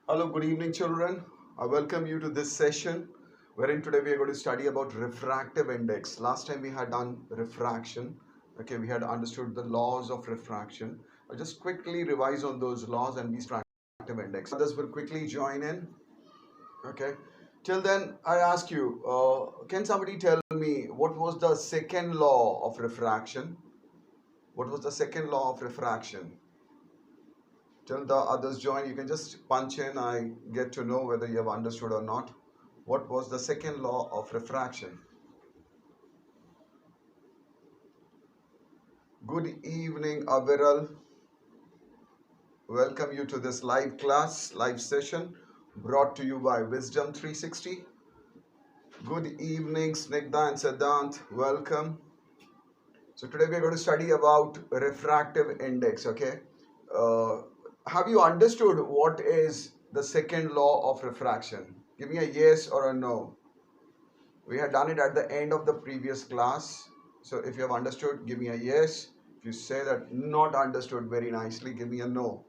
Hello, good evening, children. I welcome you to this session wherein today we are going to study about refractive index. Last time we had done refraction. Okay, we had understood the laws of refraction. I'll just quickly revise on those laws and we start refractive index. Others will quickly join in. Okay. Till then, I ask you, can somebody tell me what was the second law of refraction? What was the second law of refraction? Till the others join, you can just punch in. I get to know whether you have understood or not. What was the second law of refraction? Good evening, Aviral. Welcome you to this live class, live session brought to you by Wisdom 360. Good evening, Snigdha and Siddhant. Welcome. So today we are going to study about refractive index. Okay. Uh, have you understood what is the second law of refraction? Give me a yes or a no. We had done it at the end of the previous class. So if you have understood, give me a yes. If you say that not understood very nicely, give me a no.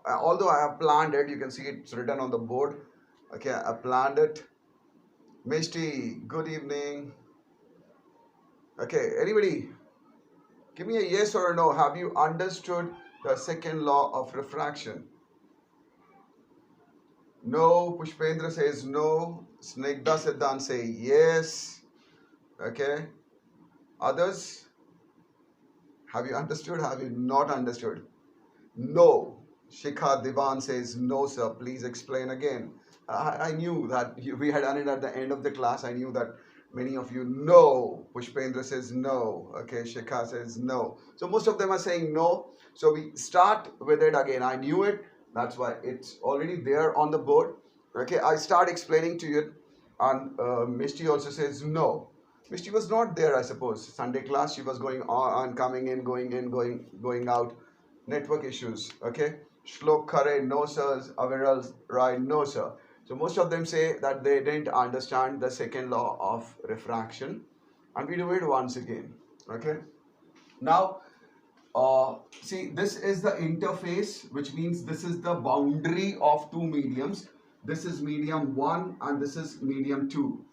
Although I have planned it, you can see it's written on the board. Okay, I planned it. Mishti, good evening. Okay, anybody, give me a yes or a no. Have you understood the second law of refraction? No. Pushpendra says no. Snigdha Siddhant say yes. Okay. Others? Have you understood? Have you not understood? No. Shikha Divan says, no, sir. Please explain again. I knew that we had done it at the end of the class. I knew that many of you know. Pushpendra says no. Okay, Shikha says no. So most of them are saying no. So we start with it again. I knew it. That's why it's already there on the board. Okay, I start explaining to you. And Mishti also says no. Mishti was not there, I suppose. Sunday class, she was going on, coming in, going out. Network issues. Okay. Shlok Khare, no sirs. Aviral Rai, no sir. So most of them say that they didn't understand the second law of refraction. And we do it once again. Okay. Now, see, this is the interface, which means this is the boundary of two mediums. This is medium 1 and this is medium 2.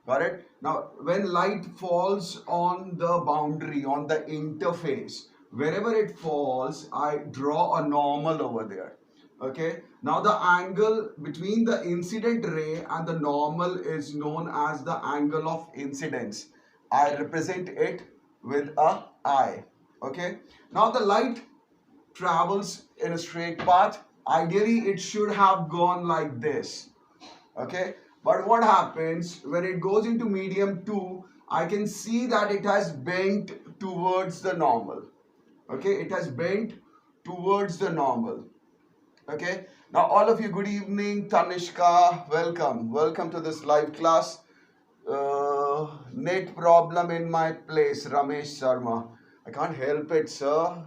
Got it? Now, when light falls on the boundary, on the interface, wherever it falls, I draw a normal over there. Okay. Now, the angle between the incident ray and the normal is known as the angle of incidence. I represent it with a I. Okay. Now, the light travels in a straight path. Ideally, it should have gone like this. Okay, but what happens when it goes into medium 2? I can see that it has bent towards the normal. Okay, it has bent towards the normal. Okay, now all of you, good evening. Tanishka, welcome to this live class. Net problem in my place, Ramesh Sharma. I can't help it, sir.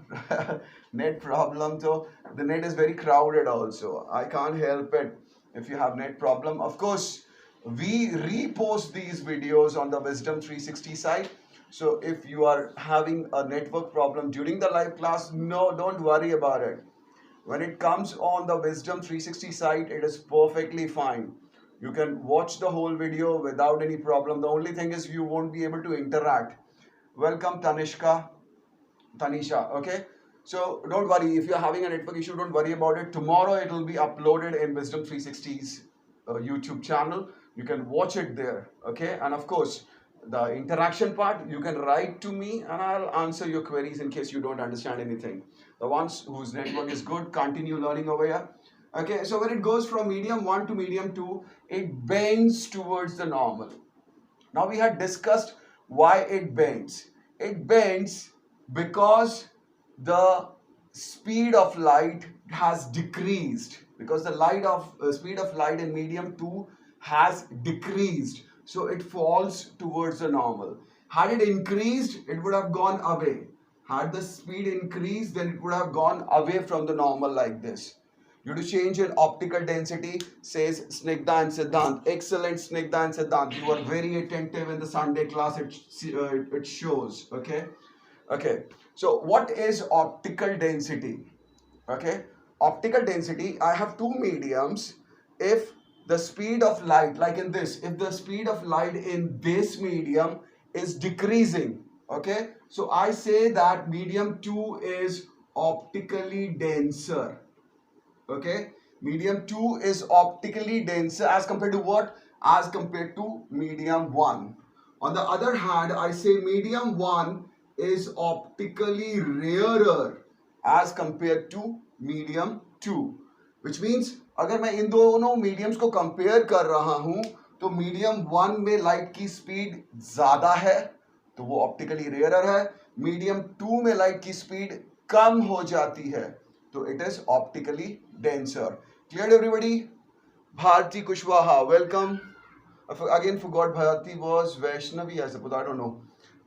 Net problem, so the net is very crowded also. I can't help it if you have net problem. Of course, we repost these videos on the Wisdom 360 site. So if you are having a network problem during the live class, no, don't worry about it. When it comes on the Wisdom 360 site, it is perfectly fine. You can watch the whole video without any problem. The only thing is you won't be able to interact. Welcome Tanisha. Okay. So don't worry, if you're having a network issue, don't worry about it. Tomorrow it will be uploaded in Wisdom 360's YouTube channel. You can watch it there. Okay. And of course, the interaction part, you can write to me and I'll answer your queries in case you don't understand anything. The ones whose network is good, continue learning over here. Okay, so when it goes from medium 1 to medium 2, it bends towards the normal. Now we had discussed why it bends. It bends because the speed of light has decreased, because the speed of light in medium 2 has decreased, so it falls towards the normal. Had it increased, it would have gone away. Had the speed increased, then it would have gone away from the normal like this. Due to change in optical density, says Snigdha and Siddhant. Excellent, Snigdha and Siddhant. You are very attentive in the Sunday class. It shows. Okay. Okay. So what is optical density? Okay. optical density, I have two mediums. If the speed of light, like in this, if the speed of light in this medium is decreasing, okay, so I say that medium 2 is optically denser. Okay, medium 2 is optically denser as compared to what? As compared to medium 1. On the other hand, I say medium 1 is optically rarer as compared to medium 2, which means अगर मैं इन दोनों mediums को compare कर रहा हूं तो medium 1 में light की स्पीड ज्यादा है तो वो ऑप्टिकली रेयरर है, मीडियम 2 में लाइट की स्पीड कम हो जाती है तो it is optically denser. Clear everybody? Bharti Kushwaha, welcome. I again forgot Bharti was Vaishnavi, I suppose, I don't know.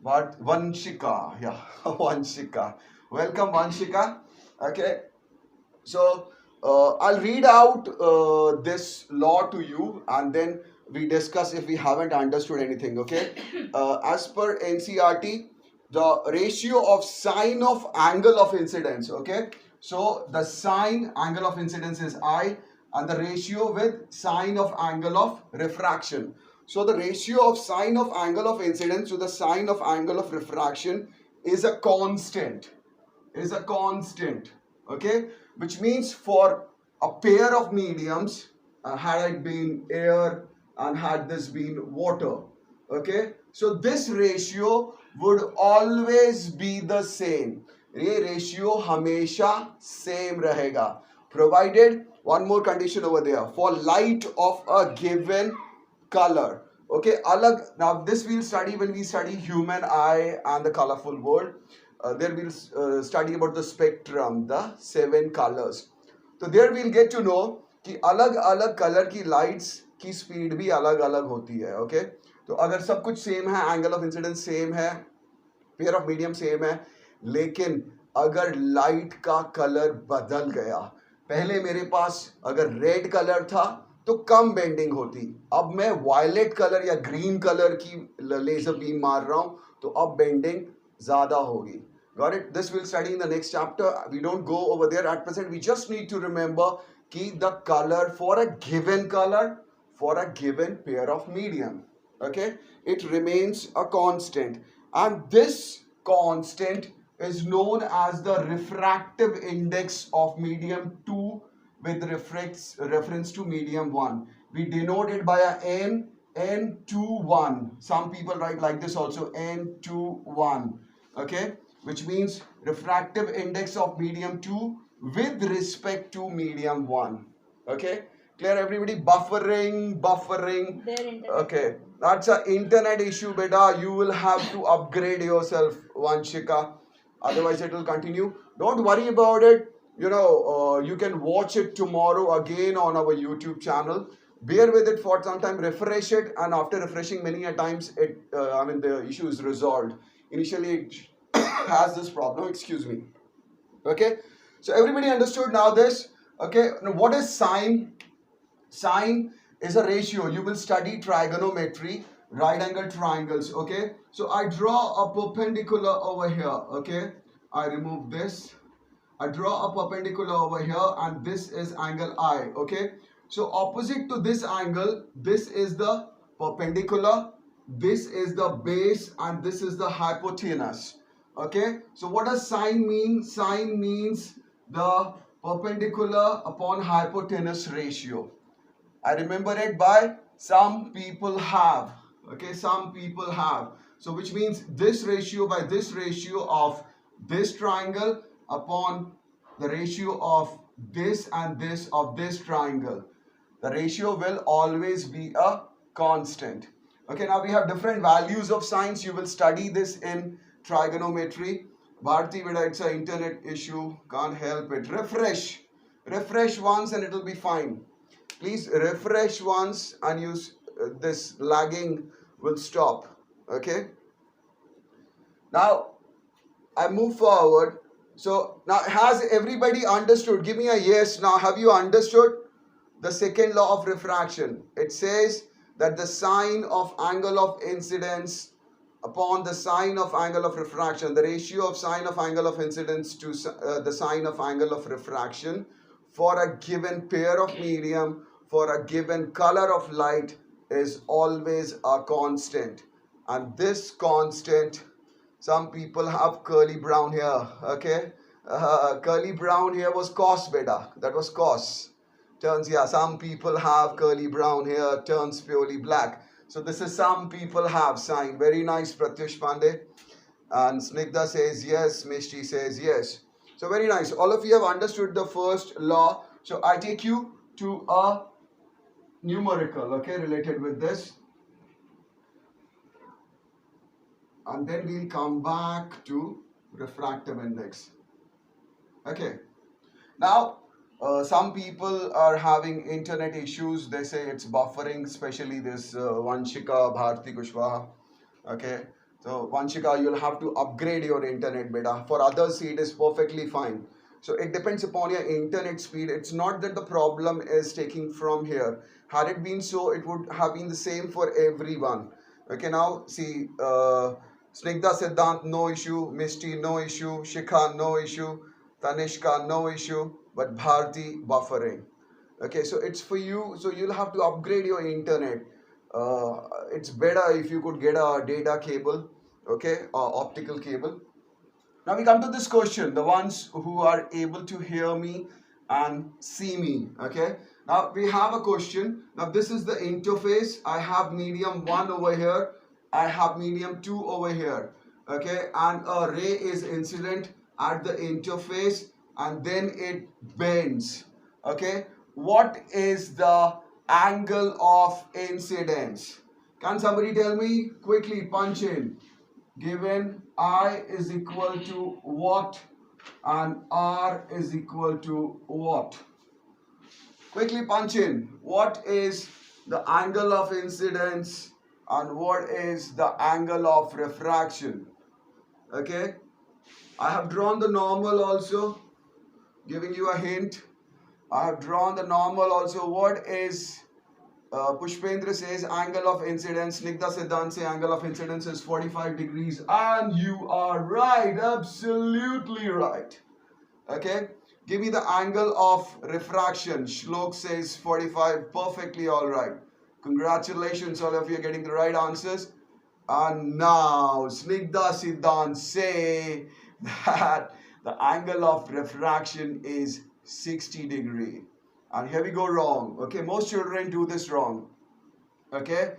But Vanshika, yeah, Vanshika. Welcome, Vanshika. Okay, so I'll read out this law to you and then we discuss if we haven't understood anything. Okay, as per NCERT, the ratio of sine of angle of incidence. Okay, so the sine angle of incidence is I and the ratio with sine of angle of refraction. So the ratio of sine of angle of incidence to the sine of angle of refraction is a constant. Okay, which means for a pair of mediums, had it been air and had this been water, okay, so this ratio would always be the same. ये ratio हमेशा same रहेगा, provided one more condition over there, for light of a given color. Okay, alag, now this we'll study when we study human eye and the colorful world. There we'll study about the spectrum, the 7 colors. So there we'll get to know कि अलग अलग colour की lights की speed भी अलग अलग होती है. ओके, तो अगर सब कुछ सेम है, एंगल ऑफ इंसिडेंस सेम है, पेयर ऑफ मीडियम सेम है, लेकिन अगर लाइट का कलर बदल गया, पहले मेरे पास अगर रेड कलर था तो कम बेंडिंग होती, अब मैं वायलेट कलर या ग्रीन कलर की लेजर बीम मार रहा हूं तो अब बेंडिंग ज्यादा होगी. Got it? This we'll study in the next chapter. We don't go over there at present. We just need to remember कि the color for a given color, for a given pair of medium, okay, it remains a constant, and this constant is known as the refractive index of medium 2 with reference to medium 1. We denote it by a N21. Some people write like this also, N21, okay, which means refractive index of medium 2 with respect to medium 1. Okay, clear everybody? Buffering. Okay, that's an internet issue, beta. You will have to upgrade yourself, Vanshika. Otherwise, it will continue. Don't worry about it. You know, you can watch it tomorrow again on our YouTube channel. Bear with it for some time, refresh it, and after refreshing many a times, the issue is resolved. Initially, it has this problem. Excuse me. Okay. So everybody understood now this. Okay. Now what is sine? Sine is a ratio. You will study trigonometry, right angle triangles. Okay. So I draw a perpendicular over here. Okay. I remove this. I draw a perpendicular over here, and this is angle I. Okay. So opposite to this angle, this is the perpendicular, this is the base, and this is the hypotenuse. Okay. So what does sine mean? Sine means the perpendicular upon hypotenuse ratio. I remember it by some people have. Okay, some people have. So which means this ratio by this ratio of this triangle upon the ratio of this and this of this triangle. The ratio will always be a constant. Okay, now we have different values of sines. You will study this in trigonometry. Bharti, it's an internet issue, can't help it. Refresh once and it will be fine. Please refresh once and use this lagging will stop. Okay. Now I move forward. So now has everybody understood? Give me a yes. Now have you understood the second law of refraction? It says that the sine of angle of incidence upon the sine of angle of refraction, the ratio of sine of angle of incidence to the sine of angle of refraction for a given pair of medium, for a given color of light is always a constant. And this constant, some people have curly brown hair, okay? Curly brown hair was cos beta, that was cos. Turns, yeah, some people have curly brown hair, turns purely black. So this is some people have sine. Very nice, Pratyush Pandey. And Snigdha says yes, Mishti says yes. So very nice. All of you have understood the first law. So I take you to a numerical, okay, related with this. And then we'll come back to refractive index. Okay. Now, some people are having internet issues. They say it's buffering, especially this Vanshika Bharti Kushwaha. Okay. So Vanshika, you'll have to upgrade your internet beta. For others, it is perfectly fine. So it depends upon your internet speed. It's not that the problem is taking from here. Had it been so, it would have been the same for everyone. Okay, now see, Snigdha Siddhant, no issue. Mishti, no issue. Shikha, no issue. Tanishka, no issue. But Bharti, buffering. Okay, so it's for you. So you'll have to upgrade your internet. It's better if you could get a data cable, okay, or optical cable. Now we come to this question, the ones who are able to hear me and see me, okay. Now we have a question. Now this is the interface. I have medium 1 over here. I have medium 2 over here, okay, and a ray is incident at the interface and then it bends, okay. What is the angle of incidence? Can somebody tell me? Quickly punch in. Given I is equal to what and R is equal to what? Quickly punch in. What is the angle of incidence and what is the angle of refraction? Okay. I have drawn the normal also, giving you a hint. I have drawn the normal also. What is Pushpendra says angle of incidence. Snigdha Siddhant says angle of incidence is 45 degrees. And you are right. Absolutely right. Okay. Give me the angle of refraction. Shlok says 45. Perfectly all right. Congratulations, all of you are getting the right answers. And now Snigdha Siddhant say that the angle of refraction is 60 degree. And here we go wrong. Okay, most children do this wrong. Okay,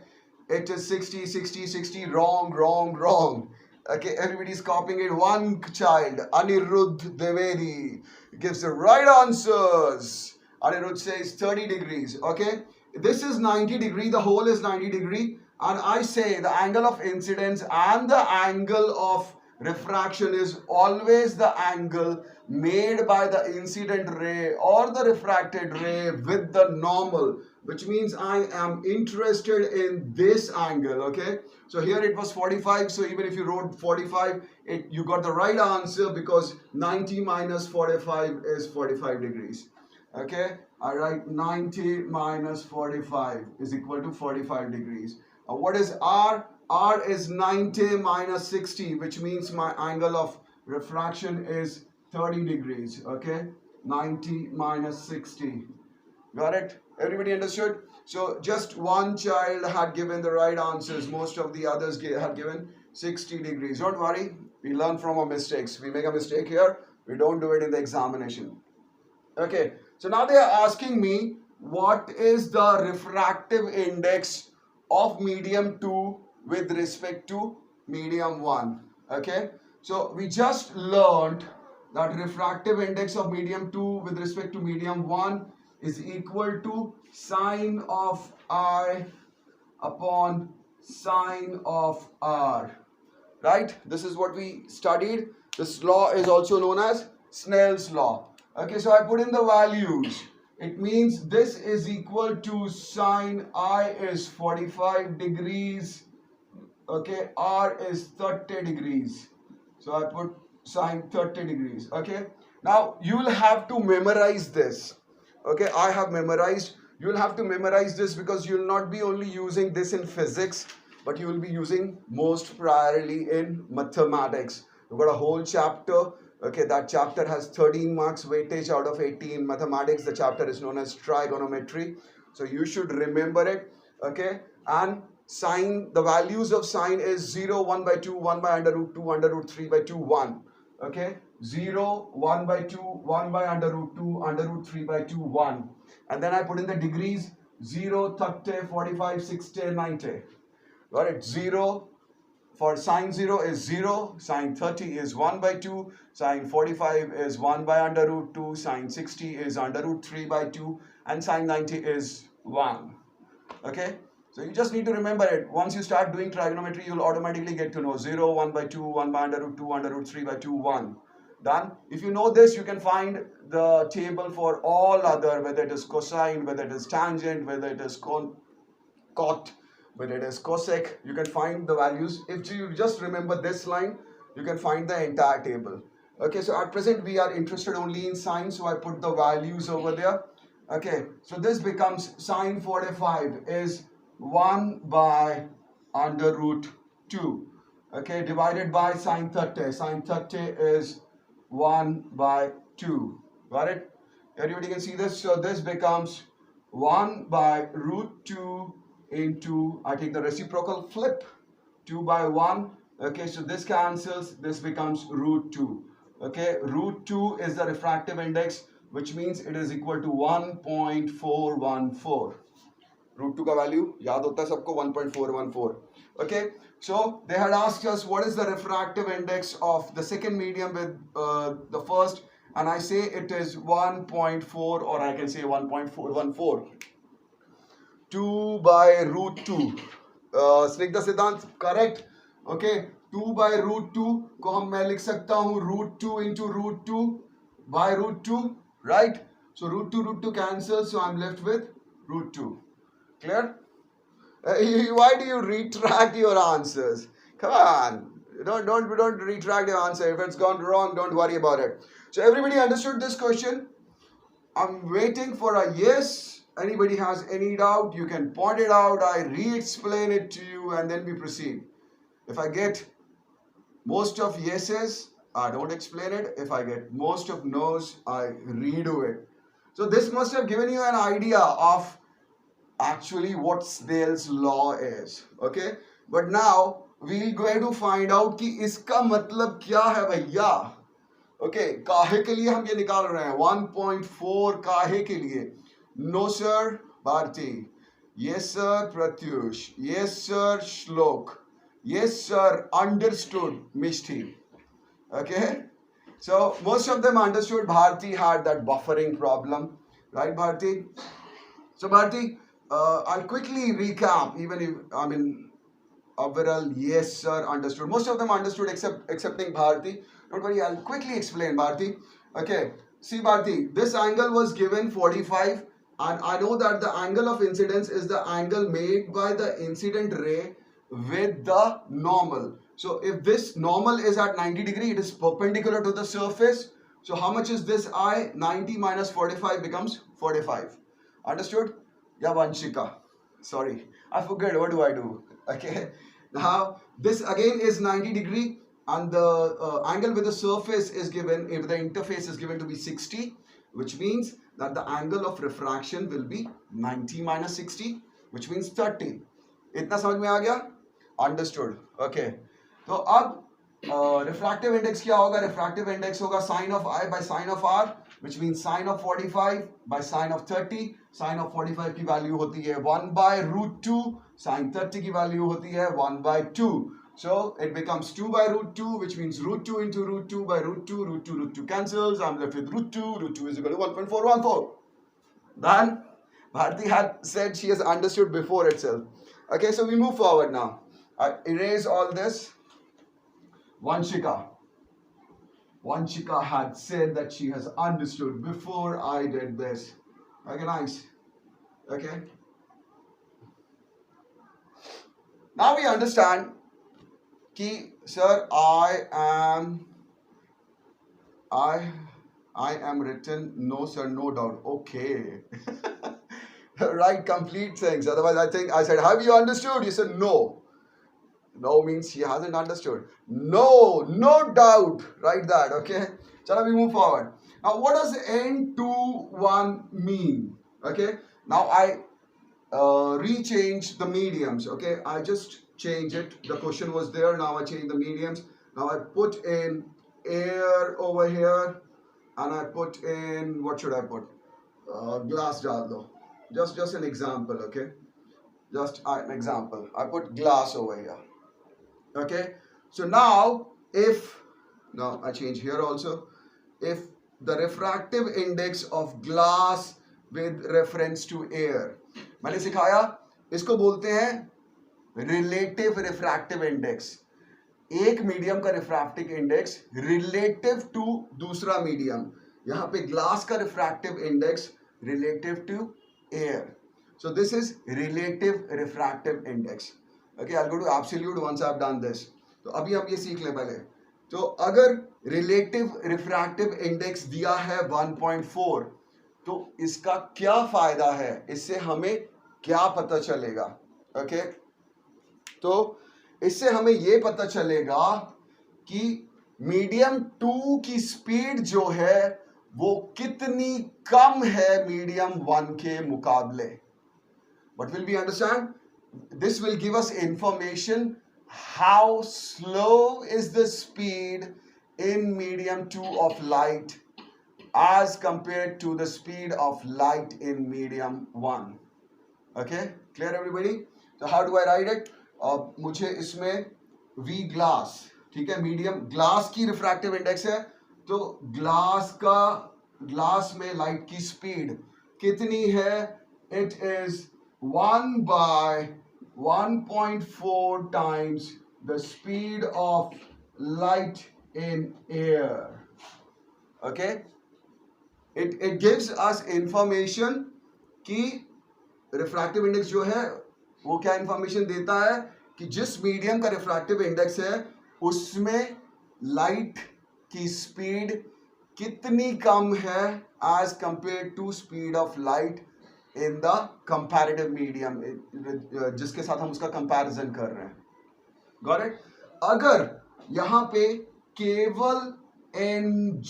it is 60, 60, 60. Wrong, wrong, wrong. Okay, everybody's copying it. One child, Anirudh Devedi, gives the right answers. Anirudh says 30 degrees. Okay, this is 90 degree. The whole is 90 degree. And I say the angle of incidence and the angle of refraction is always the angle made by the incident ray or the refracted ray with the normal, which means I am interested in this angle. Okay, so here it was 45, so even if you wrote 45, you got the right answer because 90 minus 45 is 45 degrees. Okay, I write 90 minus 45 is equal to 45 degrees. What is R? R is 90 minus 60, which means my angle of refraction is 30 degrees. Okay, 90 minus 60. Got it? Everybody understood? So just one child had given the right answers. Most of the others had given 60 degrees. Don't worry. We learn from our mistakes. We make a mistake here. We don't do it in the examination. Okay. So now they are asking me, what is the refractive index of medium 2 with respect to medium 1? Okay. So we just learned that refractive index of medium 2 with respect to medium 1 is equal to sine of I upon sine of R. Right? This is what we studied. This law is also known as Snell's law. Okay, so I put in the values. It means this is equal to sine I is 45 degrees. Okay, R is 30 degrees. So I put sine 30 degrees. Okay, now you will have to memorize this. Okay, I have memorized. You will have to memorize this because you will not be only using this in physics, but you will be using most priorly in mathematics. We've got a whole chapter Okay, that chapter has 13 marks weightage out of 80 in mathematics. The chapter is known as trigonometry. So you should remember it. Okay, and sine, the values of sine is 0, 1 by 2, 1 by under root 2, under root 3 by 2, 1. Okay, 0, 1 by 2, 1 by under root 2, under root 3 by 2, 1. And then I put in the degrees 0, 30, 45, 60, 90. Got it? 0 for sine 0 is 0, sine 30 is 1 by 2, sine 45 is 1 by under root 2, sine 60 is under root 3 by 2, and sine 90 is 1. Okay? So you just need to remember it. Once you start doing trigonometry, you'll automatically get to know 0, 1 by 2, 1 by under root 2, under root 3 by 2, 1. Done? If you know this, you can find the table for all other, whether it is cosine, whether it is tangent, whether it is cot, whether it is cosec, you can find the values. If you just remember this line, you can find the entire table. Okay, so at present we are interested only in sine, so I put the values over there. Okay, so this becomes sine 45 is 1 by under root 2. Okay, divided by sine 30. Sine 30 is 1 by 2. Got it? Everybody can see this. So this becomes 1 by root 2 into, I take the reciprocal, flip 2 by 1. Okay, so this cancels. This becomes root 2. Okay, root 2 is the refractive index, which means it is equal to 1.414. Root 2 ka value yaad hota hai sabko, 1.414. Okay, so they had asked us what is the refractive index of the second medium with the first, and I say it is 1.4, or I can say 1.414. 2 by root 2. Snigdha सिद्धांत correct. Okay, 2 by root 2 को हम मैं लिख सकता हूँ root 2 into root 2 by root 2, right? So root 2 cancels, so I'm left with root 2. Clear? Why do you retract your answers? Come on, don't retract your answer. If it's gone wrong, don't worry about it. So everybody understood this question? I'm waiting for a yes. Anybody has any doubt, you can point it out. I re-explain it to you, and then we proceed. If I get most of yeses, I don't explain it. If I get most of no's, I redo it. So this must have given you an idea of actually what Snell's law is. Okay, but now we're going to find out कि इसका मतलब क्या है भैया. Okay, काहे के लिए हम ये निकाल रहे हैं 1.4 काहे के लिए? No sir, Bharti. Yes sir, Pratyush. Yes sir, Shlok. Yes sir, understood, Mishti. Okay, so most of them understood. Bharti had that buffering problem, right, Bharti? So Bharti, I'll quickly recap. Even if overall, yes sir, understood. Most of them understood excepting Bharti. Don't worry, I'll quickly explain, Bharti. Okay, see Bharti, this angle was given 45, and I know that the angle of incidence is the angle made by the incident ray with the normal. So if this normal is at 90 degree, it is perpendicular to the surface. So how much is this I? 90 minus 45 becomes 45. Understood? Yeah, Vanshika. Sorry, I forget. What do I do? Okay. Now this again is 90 degree, and the angle with the surface is given, if the interface is given to be 60, which means that the angle of refraction will be 90 minus 60, which means 30. इतना समझ में आ गया? Understood. Okay. तो अब refractive index क्या होगा? Refractive index होगा sine of I by sine of R, which means sine of 45 by sine of 30. Sine of 45 की value होती है 1 by root 2. Sine 30 की value होती है 1 by 2. So it becomes 2 by root 2, which means root 2 into root 2 by root 2. Root 2 cancels. I'm left with root 2. Root 2 is equal to 1.414. Then Bharti had said she has understood before itself. Okay, so we move forward now. I erase all this. Vanshika had said that she has understood before I did this. Okay, nice. Okay. Now we understand कि sir, I am written. No sir, no doubt. Okay. Right, complete things. Otherwise I think I said, have you understood? You said no. No means he hasn't understood. No, no doubt. Write that, okay? Chalo, we move forward. Now, what does N21 mean? Okay, now I rechange the mediums. Okay, I just change it. The question was there. Now I change the mediums. Now I put in air over here, and I put in, what should I put? Glass डाल दो. Just an example. Okay, just an example. I put glass over here. Okay, so now now I change here also. If the refractive index of glass with reference to air, मैंने सिखाया, इसको बोलते हैं relative refractive index. एक medium का refractive index relative to दूसरा medium. यहां पे ग्लास का refractive index relative to air. So this is relative refractive index. Okay, I'll go to absolute once I've done this. तो अभी हम ये सीख लें पहले. तो अगर रिलेटिव रिफ्रैक्टिव इंडेक्स दिया है 1.4, तो इसका क्या फायदा है, इससे हमें क्या पता चलेगा? ओके, तो इससे हमें ये पता चलेगा कि मीडियम 2 की स्पीड जो है वो कितनी कम है मीडियम 1 के मुकाबले. What will we understand? This will give us information how slow is the speed in medium 2 of light as compared to the speed of light in medium 1. Okay, clear everybody? So how do I write it? मुझे इसमें V glass, ठीक है, medium glass की refractive index है, तो glass में light की speed कितनी है? It is 1 by 1.4 times the speed of light in air. Okay, it gives us information कि रिफ्रैक्टिव इंडेक्स जो है वो क्या इंफॉर्मेशन देता है कि जिस मीडियम का रिफ्रैक्टिव इंडेक्स है उसमें लाइट की स्पीड कितनी कम है as compare to speed of light in the comparative medium, जिसके साथ हम उसका कंपैरिजन कर रहे हैं. Got it? अगर यहां पे केवल Ng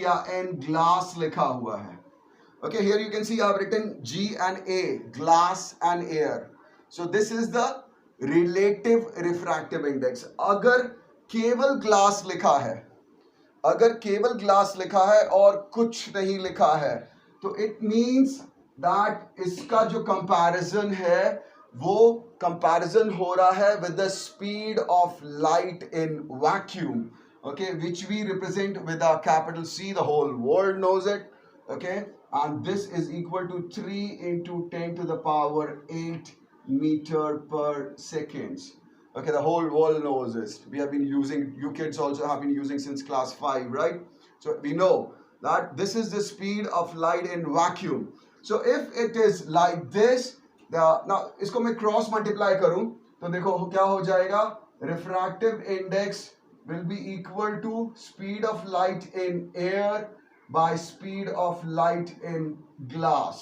या N ग्लास लिखा हुआ है, okay, here you can see I have written G and A, glass and air. So this is the relative refractive index. अगर केवल ग्लास लिखा है, और कुछ नहीं लिखा है, तो it means that इसका जो कंपैरिजन है वो कंपैरिजन हो रहा है with the speed of light in vacuum, okay, which we represent with a capital C. The whole world knows it, okay, and this is equal to 3 into 10 to the power 8 meter per seconds. Okay, the whole world knows this. We have been using, you kids also have been using since class 5, right? So we know that this is the speed of light in vacuum. So if it is like this, now इसको मैं cross multiply करूं तो देखो क्या हो जाएगा? Refractive index will be equal to speed of light in air by speed of light in glass.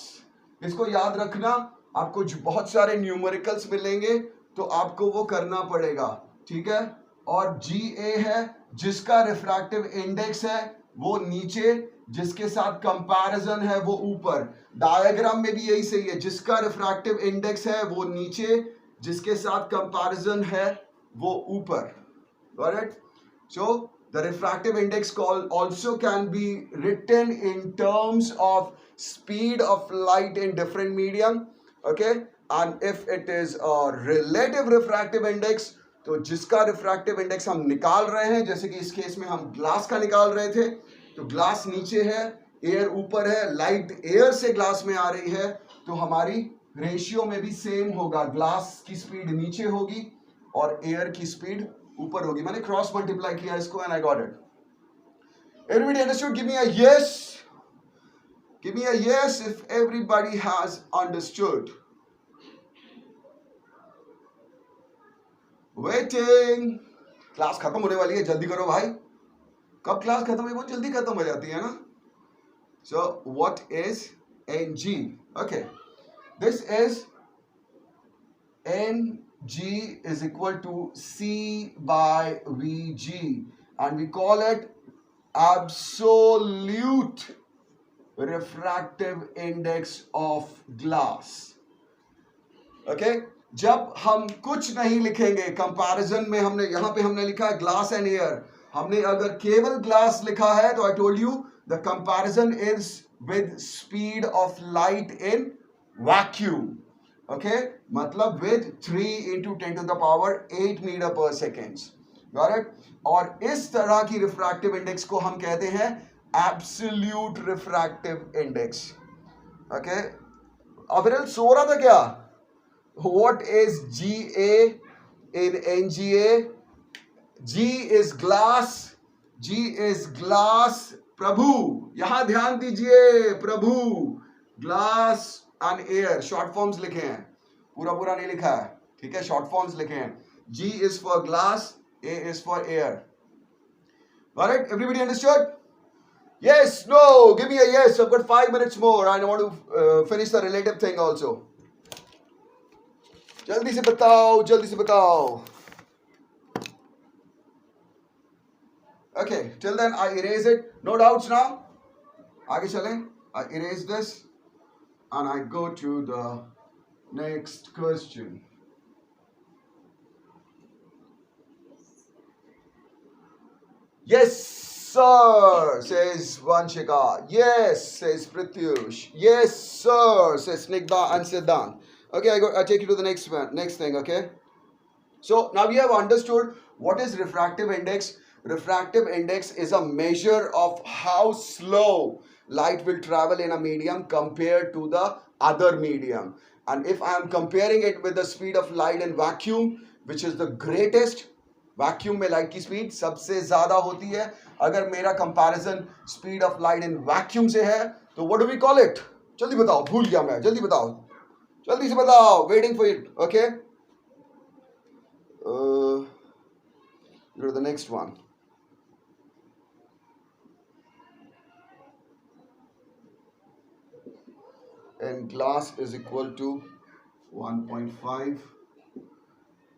इसको याद रखना, आपको बहुत सारे न्यूमेरिकल्स मिलेंगे तो आपको वो करना पड़ेगा, ठीक है? और GA है जिसका रिफ्रैक्टिव इंडेक्स है वो नीचे, जिसके साथ कंपैरिजन है वो ऊपर. डायग्राम में भी यही सही है, जिसका रिफ्रैक्टिव इंडेक्स है वो नीचे, जिसके साथ कंपैरिजन है वो ऊपर. Got it? So the refractive index also can be written in terms of speed of light in different medium, okay, and if it is a relative refractive index, तो जिसका रिफ्रैक्टिव इंडेक्स हम निकाल रहे हैं, जैसे कि इस केस में हम ग्लास का निकाल रहे थे, तो ग्लास नीचे है, एयर ऊपर है, लाइट एयर से ग्लास में आ रही है, तो हमारी रेशियो में भी सेम होगा, ग्लास की स्पीड नीचे होगी और एयर की स्पीड ऊपर होगी. मैंने क्रॉस मल्टीप्लाई किया इसको and I got it. Everybody understood? Give me a yes. Give me a yes if everybody has understood. Waiting. Class खत्म होने वाली है, जल्दी करो भाई. कब क्लास खत्म हुई? बहुत जल्दी खत्म हो जाती है ना. So what is Ng? Okay, this is G is equal to C by VG, and we call it absolute refractive index of glass. Okay जब हम कुछ नहीं लिखेंगे कंपैरिजन में, हमने यहां पे हमने लिखा है ग्लास एंड एयर, हमने अगर केवल ग्लास लिखा है तो I told you the comparison is with speed of light in vacuum. Okay मतलब with 3 into 10 to the power 8 metre पर सेकेंड. Got it? और इस तरह की रिफ्रैक्टिव इंडेक्स को हम कहते हैं एब्सोल्यूट रिफ्रैक्टिव इंडेक्स. ओके अविरल सो रहा था क्या? What is GA in NGA? G is glass. G is glass. प्रभु यहां ध्यान दीजिए. Prabhu glass and air short forms लिखे हैं, पूरा नहीं लिखा है. ठीक है, शॉर्ट फॉर्म्स लिखे हैं. G is for glass, A is for air. All right, everybody understood? Yes, no, give me a yes. I've got 5 minutes more. I want to finish the relative thing also. जल्दी से बताओ, जल्दी से बताओ. Okay, till then I erase it. No doubts now? आगे चलें. I erase this and I go to the next question. Yes, sir, says Vanshika. Yes, says Pratyush. Yes, sir, says Snigdha and Siddhant. Okay, I take you to the next one, next thing. Okay, so now we have understood what is refractive index. Refractive index is a measure of how slow light will travel in a medium compared to the other medium. And if I am comparing it with the speed of light in vacuum, which is the greatest, vacuum में light की speed सबसे ज़्यादा होती है. अगर मेरा comparison speed of light in vacuum से है, तो what do we call it? जल्दी बताओ, भूल गया मैं. जल्दी बताओ, जल्दी से बताओ. Waiting for it. Okay. Go to the next one. And glass is equal to 1.5.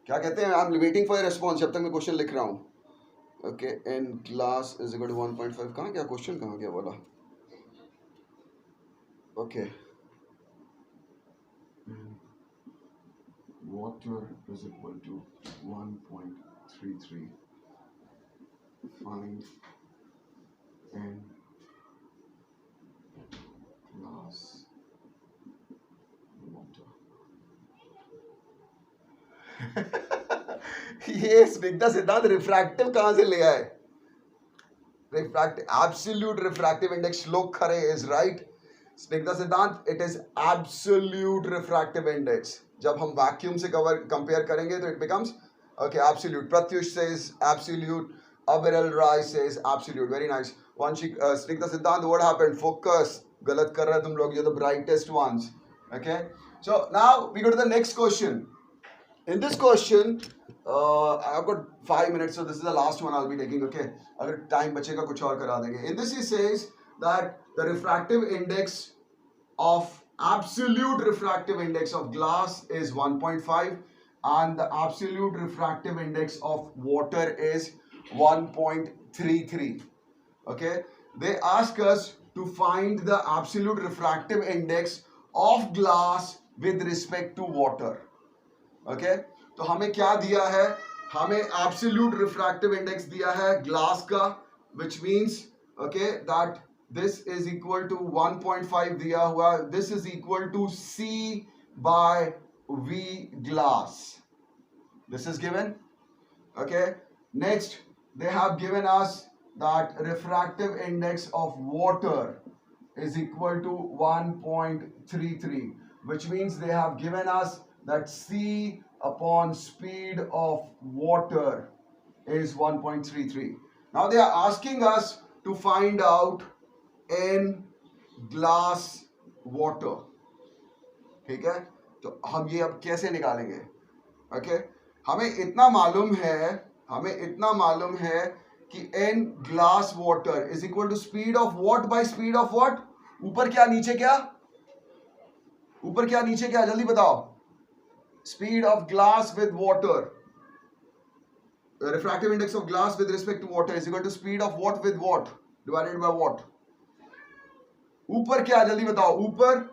क्या कहते हैं? I'm waiting for your response. जब तक मैं क्वेश्चन लिख रहा हूँ. Okay. And glass is equal to 1.5. कहाँ गया क्वेश्चन? कहाँ गया वाला? Okay. Water is equal to 1.33. Find N glass water. ये स्निग्धा सिद्धांत रिफ्रैक्टिव कहां से ले आए? रिफ्रैक्टिव एब्सोल्यूट रिफ्रैक्टिव इंडेक्स श्लोक खरे is right. Snigdha Siddhant it is absolute refractive index. जब हम वैक्यूम से कंपेयर करेंगे तो it becomes okay absolute. Pratyush says absolute. Aviral Rai says absolute. Very nice. Vanshik Snigdha Siddhant what happened? Focus. गलत कर रहे हो तुम लोग. You are the brightest ones. Okay so now we go to the next question. In this question, I've got 5 minutes, so this is the last one I'll be taking. Okay, अगर time बचेगा कुछ और करा देंगे. In this, he says that the refractive index of absolute refractive index of glass is 1.5, and the absolute refractive index of water is 1.33. Okay, they ask us to find the absolute refractive index of glass with respect to water. Okay तो हमें क्या दिया है? हमें absolute refractive index दिया है glass का, which means okay that this is equal to 1.5 दिया हुआ. This is equal to C by V glass. This is given. Okay, next they have given us that refractive index of water is equal to 1.33, which means they have given us that C upon speed of water is 1.33. Now they are asking us to find out in glass water. ठीक है, तो हम ये अब कैसे निकालेंगे? Okay हमें इतना मालूम है कि n glass water is equal to speed of what by speed of what? ऊपर क्या नीचे क्या? जल्दी बताओ. speed of glass with water. The refractive index of glass with respect to water is equal to speed of what with what divided by what. ऊपर क्या जल्दी बताओ, ऊपर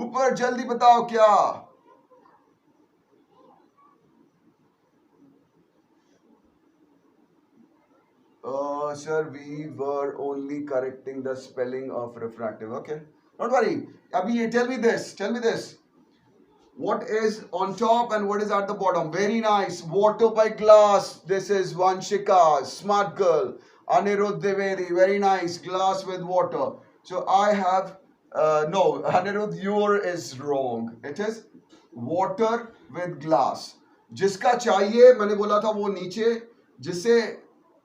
ऊपर जल्दी बताओ क्या. Sir, we were only correcting the spelling of refractive. Okay, don't worry. Abhi, tell me this. What is on top and what is at the bottom? Very nice. Water by glass. This is Vanshika, smart girl. Anirudh Deveri, very nice. Glass with water. So I have no, Anirudh, your is wrong. It is water with glass. जिसका चाहिए मैंने बोला था वो नीचे, जिससे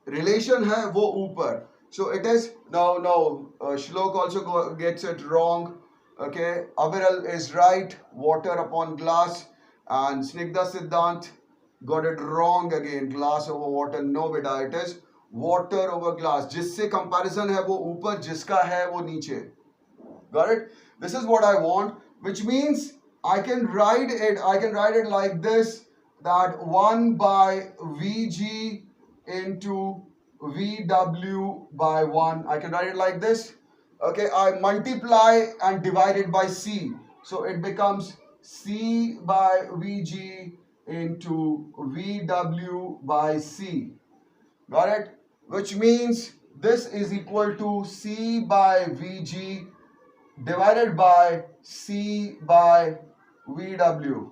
relation है वो ऊपर. So it is no. Shlok also gets it wrong. Okay, Aviral is right. Water upon glass, and Snigdha Siddhant got it wrong again. Glass over water. No, beta, it is water over glass. जिससे comparison है वो ऊपर, जिसका है वो नीचे. Got it? This is what I want, which means I can write it like this, that 1 by Vg into Vw by 1. I can write it like this. Okay, I multiply and divide it by C. So it becomes C by Vg into Vw by C. Got it? Which means this is equal to C by Vg divided by C by Vw.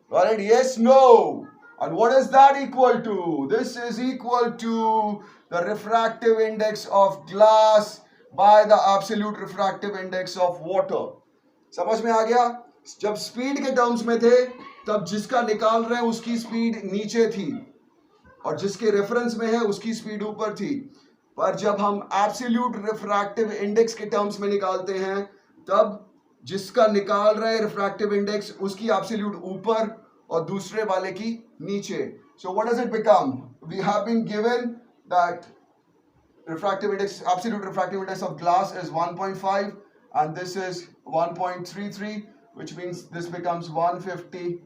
Got it? Yes, no. And what is that equal to? This is equal to the refractive index of glass by the absolute refractive index of water. समझ में आ गया? जब speed के terms में थे तब जिसका निकाल रहे हैं उसकी स्पीड नीचे थी और जिसके रेफरेंस में है उसकी स्पीड ऊपर थी. पर जब हम एब्सोल्यूट रिफ्रैक्टिव इंडेक्स के टर्म्स में निकालते हैं तब जिसका निकाल रहे हैं रिफ्रैक्टिव इंडेक्स उसकी एब्सोल्यूट ऊपर और दूसरे वाले की नीचे. So what does it become? We have been given that refractive index, absolute refractive index of glass is 1.5 and this is 1.33, which means this becomes 150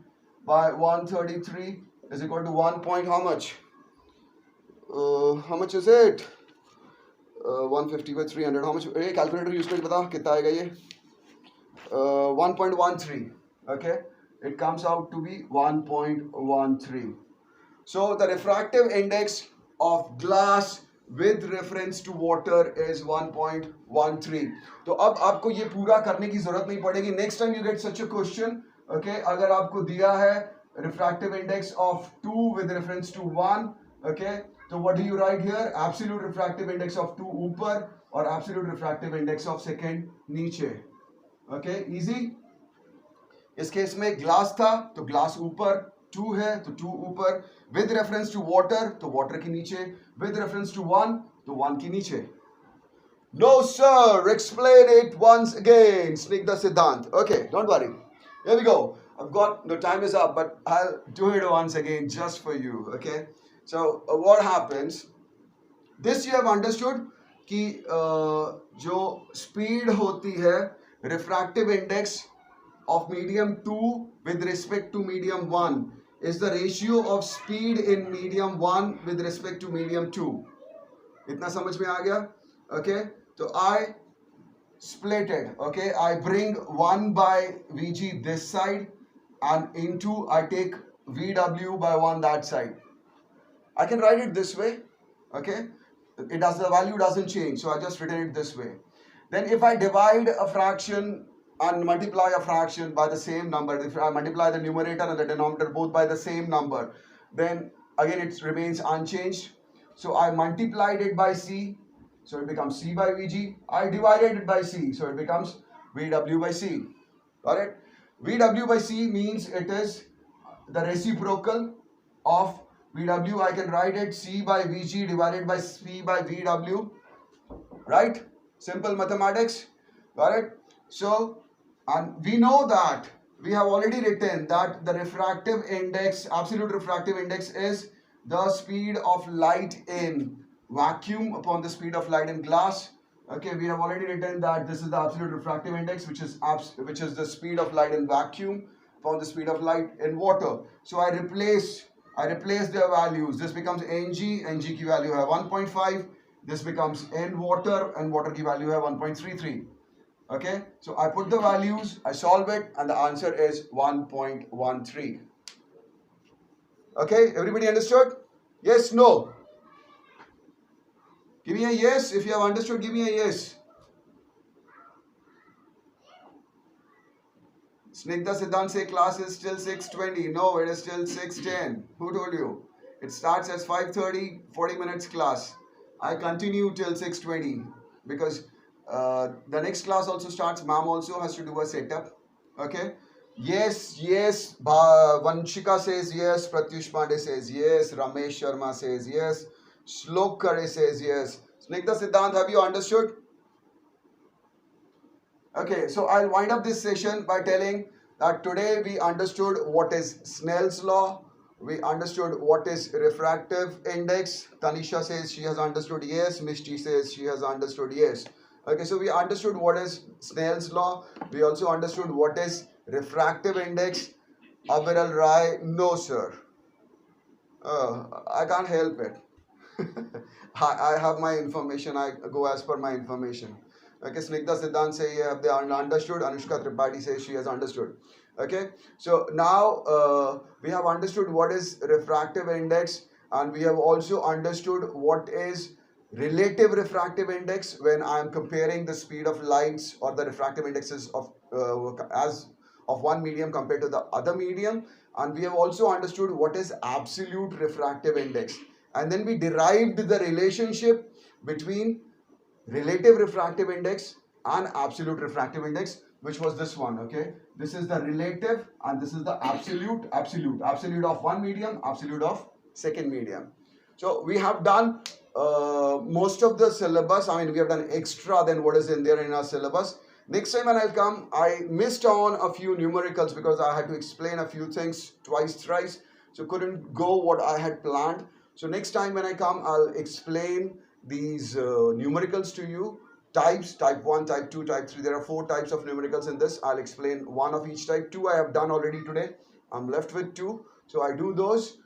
by 133 is equal to 1 point how much? How much is it? 150 by 300. How much? Hey, calculator use करके बता कितना आएगा ये? 1.13. Okay, it comes out to be 1.13. So the refractive index of glass with reference to water is 1.13. तो अब आपको ये पूरा करने की जरूरत नहीं पड़ेगी. Next time you get such a question, okay, अगर आपको दिया है refractive index of 2 with reference to 1, okay, तो what do you write here? Absolute refractive index of 2 ऊपर और absolute refractive index of second नीचे. Okay, easy. इस case में ग्लास था तो ग्लास ऊपर, 2 है तो 2 ऊपर, with reference to water तो water के नीचे, with reference to 1 तो 1 के नीचे. No sir, explain it once again. Snigdha Siddhant. Okay, don't worry. Here we go. I've got, the time is up, but I'll do it once again just for you. Okay. So what happens? This you have understood कि जो speed होती है refractive index of medium 2 with respect to medium 1 is the ratio of speed in medium 1 with respect to medium 2. इतना समझ में आ गया? Okay, so I split it. Okay, I bring 1 by Vg this side and into I take Vw by 1 that side. I can write it this way. Okay, the value doesn't change, so I just written it this way. Then if I divide a fraction and multiply a fraction by the same number, if I multiply the numerator and the denominator both by the same number, then again it remains unchanged. So I multiplied it by C, so it becomes C by Vg. I divided it by C, so it becomes Vw by C. Got it? Vw by C means it is the reciprocal of Vw. I can write it C by Vg divided by C by Vw. Right? Simple mathematics. Got it? So, and we know that we have already written that the refractive index, absolute refractive index is the speed of light in vacuum upon the speed of light in glass. Okay, we have already written that this is the absolute refractive index, which is the speed of light in vacuum, upon the speed of light in water. So I replace their values. This becomes ng की value है 1.5. This becomes in water की value है 1.33. Okay, so I put the values, I solve it, and the answer is 1.13. Okay, everybody understood? Yes, no? Give me a yes. If you have understood, give me a yes. Snigdha Siddhant say class is still 6:20. No, it is still 6:10. Who told you? It starts at 5:30, 40 minutes class. I continue till 6:20 because the next class also starts. Ma'am also has to do a setup. Okay? Yes, yes. Vanshika says yes. Pratyush Pandey says yes. Ramesh Sharma says yes. Shlok Kare says yes. Snigdha Siddhant, have you understood? Okay, so I'll wind up this session by telling that today we understood what is Snell's law. We understood what is refractive index. Tanisha says she has understood yes. Mishti says she has understood yes. Okay, so we understood what is Snell's law. We also understood what is refractive index. Abiral Rai, no sir. I can't help it. I have my information. I go as per my information. Okay, Snigdha Siddhant say yeah, they are understood. Anushka Tripathi says she has understood. Okay, so now we have understood what is refractive index, and we have also understood what is relative refractive index when I am comparing the speed of lights or the refractive indexes of one medium compared to the other medium, and we have also understood what is absolute refractive index, and then we derived the relationship between relative refractive index and absolute refractive index, which was this one. Okay, this is the relative and this is the absolute of one medium, absolute of second medium. So we have done most of the syllabus. I mean, we have done extra than what is in there in our syllabus. Next time when I'll come, I missed on a few numericals because I had to explain a few things twice, thrice, so couldn't go what I had planned. So next time when I come, I'll explain these numericals to you. Types, type 1, type 2, type 3. There are 4 types of numericals in this. I'll explain one of each type. 2 I have done already today. I'm left with 2. So I do those.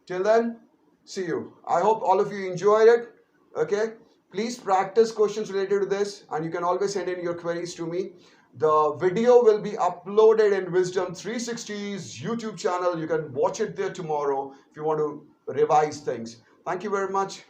Till then, see you. I hope all of you enjoyed it. Okay. Please practice questions related to this, and you can always send in your queries to me. The video will be uploaded in Wisdom 360's YouTube channel. You can watch it there tomorrow if you want to revise things. Thank you very much.